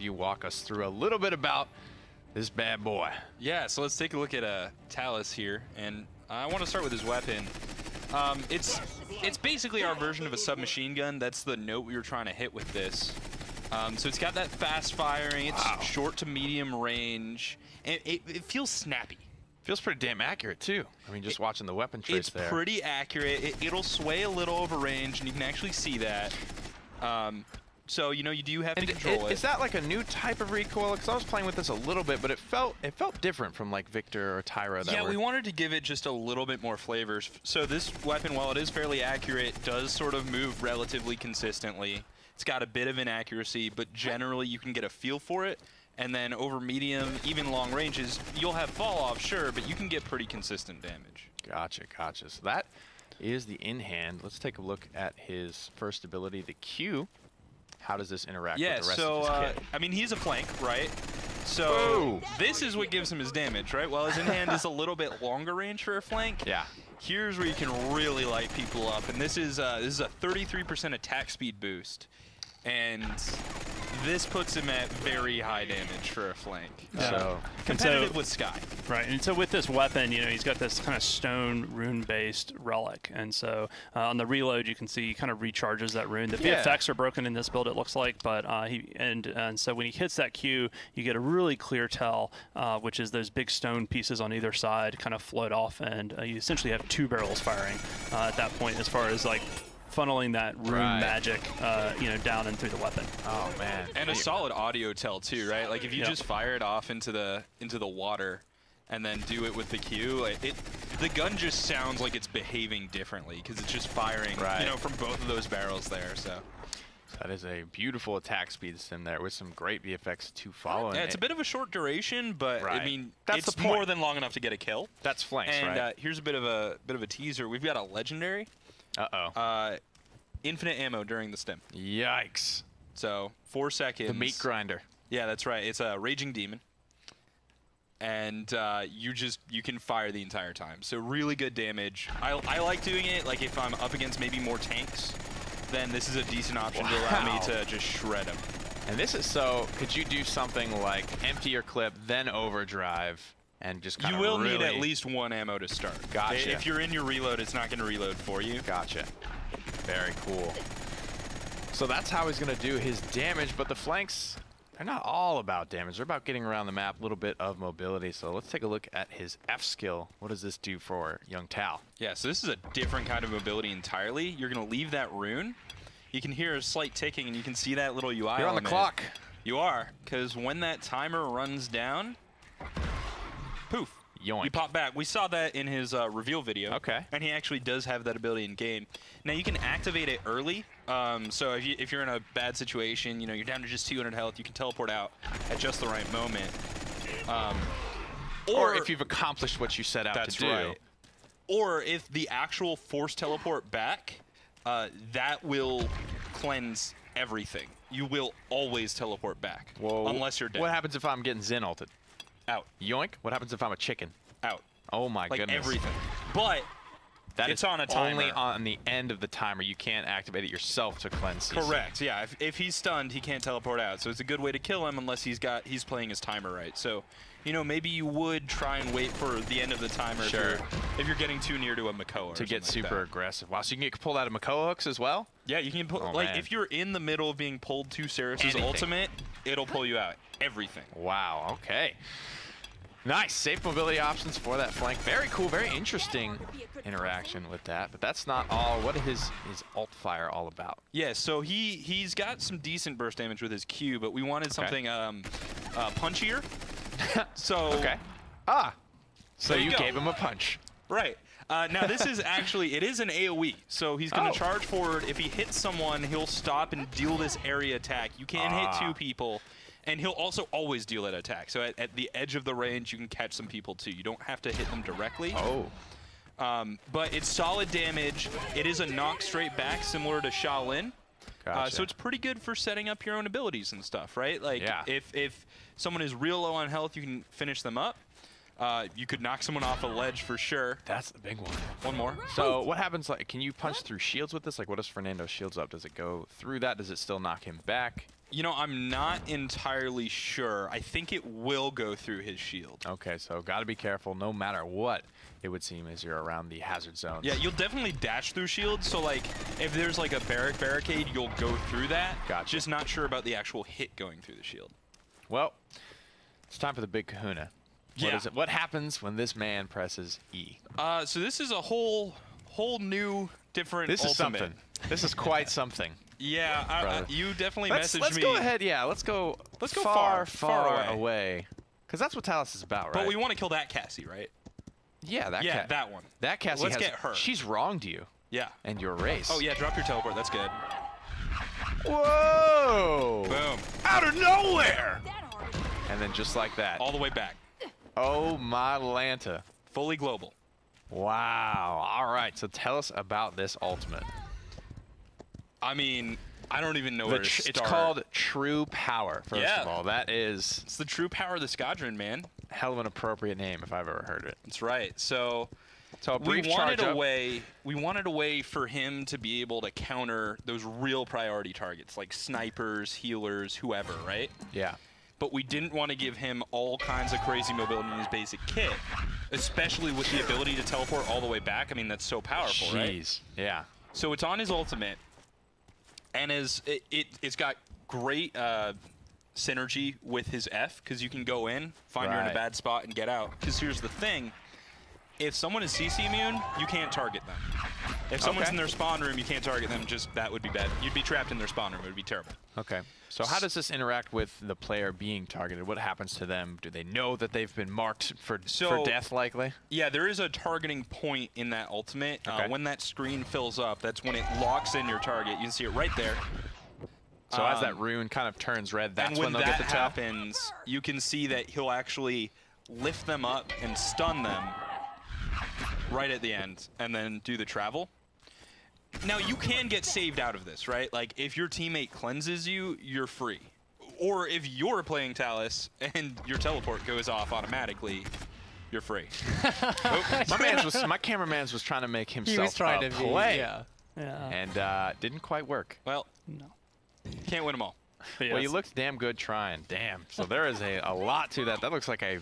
you walk us through a little bit about this bad boy. Yeah, so let's take a look at Talus here, and I want to start with his weapon. It's basically our version of a submachine gun. That's the note we were trying to hit with this. So it's got that fast firing, it's short to medium range, and it feels snappy. Feels pretty damn accurate too. I mean, just watching the weapon trace there. It's pretty accurate. It'll sway a little over range, and you can actually see that. So you know you do have to control it. Is that like a new type of recoil? Because I was playing with this a little bit, but it felt different from like Victor or Tyra. Yeah, we wanted to give it just a little bit more flavors. So this weapon, while it is fairly accurate, does sort of move relatively consistently. It's got a bit of inaccuracy, but generally you can get a feel for it. And then over medium, even long ranges, you'll have fall off, sure, but you can get pretty consistent damage. Gotcha, gotcha. So that is the in-hand. Let's take a look at his first ability, the Q. How does this interact with the rest of his kit? I mean, he's a flank, right? So this is what gives him his damage, right? While his in-hand is a little bit longer range for a flank, here's where you can really light people up. And this is a 33% attack speed boost. And this puts him at very high damage for a flank. So competitive with Sky. Right, and so with this weapon, you know, he's got this kind of stone rune-based relic, and so on the reload, you can see he kind of recharges that rune. The VFX are broken in this build, it looks like, but and so when he hits that Q, you get a really clear tell, which is those big stone pieces on either side kind of float off, and you essentially have two barrels firing at that point, as far as like funneling that rune magic, you know, down and through the weapon. Oh man! And a solid audio tell too, right? Like if you just fire it off into the water, and then do it with the Q, the gun just sounds like it's behaving differently because it's just firing, you know, from both of those barrels there. So that is a beautiful attack speed sim there with some great VFX to follow. Yeah, it's a bit of a short duration, but I mean, that's it's more than long enough to get a kill. That's flanks, and here's a bit of a teaser. We've got a legendary. Infinite ammo during the stim. Yikes. So 4 seconds. The meat grinder. Yeah, that's right. It's a raging demon. And you can fire the entire time. So really good damage. I like doing it like if I'm up against maybe more tanks, then this is a decent option to allow me to just shred them. And this is so, could you do something like empty your clip, then overdrive, and just kind of You will need at least one ammo to start. Gotcha. If you're in your reload, it's not going to reload for you. Gotcha. Very cool. So that's how he's going to do his damage, but the flanks, they're not all about damage. They're about getting around the map, a little bit of mobility. So let's take a look at his F skill. What does this do for young Tal? Yeah, so this is a different kind of mobility entirely. You're going to leave that rune. You can hear a slight ticking, and you can see that little UI You're on the clock. You are, because when that timer runs down, poof. Yoink. You pop back. We saw that in his reveal video. Okay. And he actually does have that ability in game. Now you can activate it early. So if you're in a bad situation, you know, you're down to just 200 health, you can teleport out at just the right moment. Or if you've accomplished what you set out to do. Right. Or if the actual force teleport back, that will cleanse everything. You will always teleport back. Whoa. Unless you're dead. What happens if I'm getting Zen ulted? Out. Yoink. What happens if I'm a chicken? Out. Oh my like goodness. Everything. But that it's is on a timer. Only on the end of the timer. You can't activate it yourself to cleanse CC. Correct. Yeah. If he's stunned, he can't teleport out. So it's a good way to kill him unless he's playing his timer right. So, you know, maybe you would try and wait for the end of the timer if you're getting too near to a Makoa. To get super aggressive. Wow. So you can get pulled out of Makoa hooks as well? Yeah, you can pull. Like if you're in the middle of being pulled to Ceres's ultimate, it'll pull you out. Everything. Wow. Okay. Nice, safe mobility options for that flank. Very cool, very interesting interaction with that. But that's not all. What is his alt fire all about? Yeah, so he's got some decent burst damage with his Q, but we wanted something punchier. So so you gave him a punch. Right. Now this is actually, it is an AoE, so he's going to charge forward. If he hits someone, he'll stop and deal this area attack. You can hit 2 people. And he'll also always deal that attack. So at the edge of the range, you can catch some people too. You don't have to hit them directly. But it's solid damage. It is a knock straight back, similar to Shaolin. Gotcha. So it's pretty good for setting up your own abilities and stuff, right? Like if someone is real low on health, you can finish them up. You could knock someone off a ledge for sure. That's the big one. One more. So what happens, like, can you punch through shields with this? Like, what does Fernando's shields up? Does it go through that? Does it still knock him back? You know, I'm not entirely sure. I think it will go through his shield. Okay, so got to be careful no matter what it would seem as you're around the hazard zone. Yeah, you'll definitely dash through shields. So, like, if there's, like, a barricade, you'll go through that. Gotcha. Just not sure about the actual hit going through the shield. Well, it's time for the big kahuna. Yeah. What happens when this man presses E? So this is a whole new, different This is ultimate. something. This is quite something. Yeah, you definitely Let's messaged me. go ahead. Yeah, let's go far away. Because that's what Talus is about, right? But we want to kill that Cassie, right? Yeah, that one. That Cassie Let's get her. She's wronged you. Yeah. And your race. Oh, yeah, drop your teleport. That's good. Whoa! Boom. Out of nowhere! And then just like that. All the way back. Oh, my Lanta. Fully global. Wow. All right, so tell us about this ultimate. I mean, I don't even know where to start. It's called True Power, first Yeah. of all. That is... It's the true power of the Squadron, man. Hell of an appropriate name if I've ever heard it. That's right. So a brief we wanted charge a up. way for him to be able to counter those real priority targets like snipers, healers, whoever, right? Yeah. But we didn't want to give him all kinds of crazy mobility in his basic kit, especially with the ability to teleport all the way back. I mean, that's so powerful, right? Jeez. Yeah. So it's on his ultimate, and it's got great synergy with his F, because you can go in, find you're in a bad spot, and get out. Because here's the thing. If someone is CC immune, you can't target them. If someone's in their spawn room, you can't target them. Just that would be bad. You'd be trapped in their spawn room. It would be terrible. Okay. So how does this interact with the player being targeted? What happens to them? Do they know that they've been marked for death, likely? Yeah, there is a targeting point in that ultimate. Okay. When that screen fills up, that's when it locks in your target. You can see it right there. So as that rune kind of turns red, that's and when they'll that get the tell? happens, you can see that he'll actually lift them up and stun them right at the end, and then do the travel. Now, you can get saved out of this, right? Like, if your teammate cleanses you, you're free. Or if you're playing Talus and your teleport goes off automatically, you're free. My cameraman's was trying to make himself He was trying to play. Yeah. And didn't quite work. Well, No. can't win them all. But yeah, Well, you looked damn good trying. Damn. So there is a lot to that. That looks like a